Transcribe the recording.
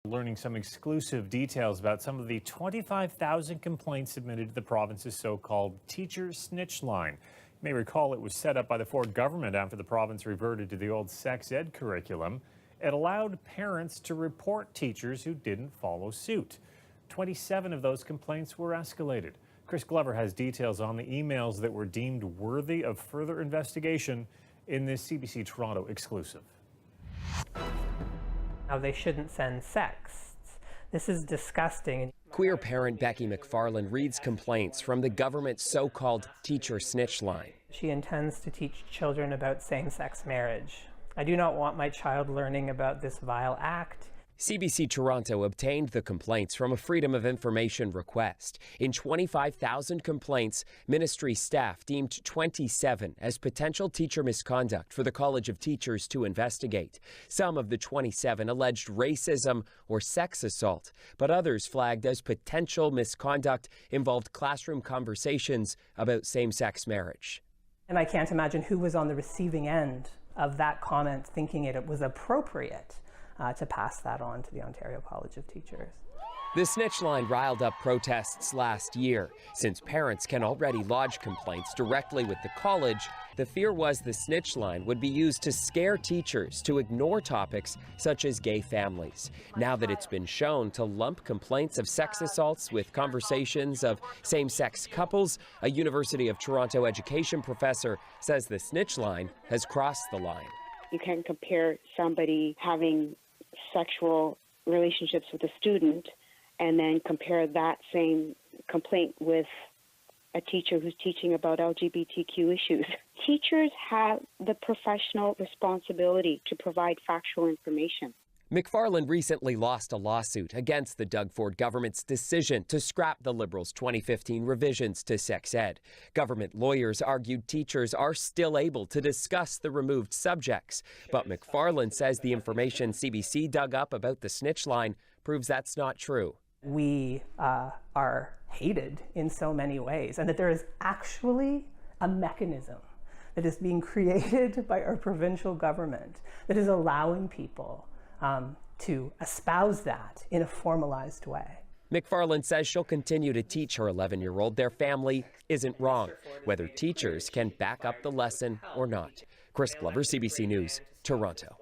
Learning some exclusive details about some of the 25,000 complaints submitted to the province's so-called teacher snitch line. You may recall it was set up by the Ford government after the province reverted to the old sex ed curriculum. It allowed parents to report teachers who didn't follow suit. 27 of those complaints were escalated. Chris Glover has details on the emails that were deemed worthy of further investigation in this CBC Toronto exclusive. Now, they shouldn't send sexts. This is disgusting. Queer parent Becky McFarland reads complaints from the government's so-called teacher snitch line. She intends to teach children about same-sex marriage. I do not want my child learning about this vile act. CBC Toronto obtained the complaints from a Freedom of Information request. In 25,000 complaints, ministry staff deemed 27 as potential teacher misconduct for the College of Teachers to investigate. Some of the 27 alleged racism or sex assault, but others flagged as potential misconduct involved classroom conversations about same-sex marriage. And I can't imagine who was on the receiving end of that comment thinking it was appropriate to pass that on to the Ontario College of Teachers. The snitch line riled up protests last year. Since parents can already lodge complaints directly with the college, the fear was the snitch line would be used to scare teachers to ignore topics such as gay families. Now that it's been shown to lump complaints of sex assaults with conversations of same-sex couples, a University of Toronto education professor says the snitch line has crossed the line. You can compare somebody having sexual relationships with a student and then compare that same complaint with a teacher who's teaching about LGBTQ issues. Teachers have the professional responsibility to provide factual information. McFarland recently lost a lawsuit against the Doug Ford government's decision to scrap the Liberals' 2015 revisions to sex ed. Government lawyers argued teachers are still able to discuss the removed subjects. But McFarland says the information CBC dug up about the snitch line proves that's not true. We are hated in so many ways, and that there is actually a mechanism that is being created by our provincial government that is allowing people to espouse that in a formalized way. McFarland says she'll continue to teach her 11-year-old their family isn't wrong, whether teachers can back up the lesson or not. Chris Glover, CBC News, Toronto.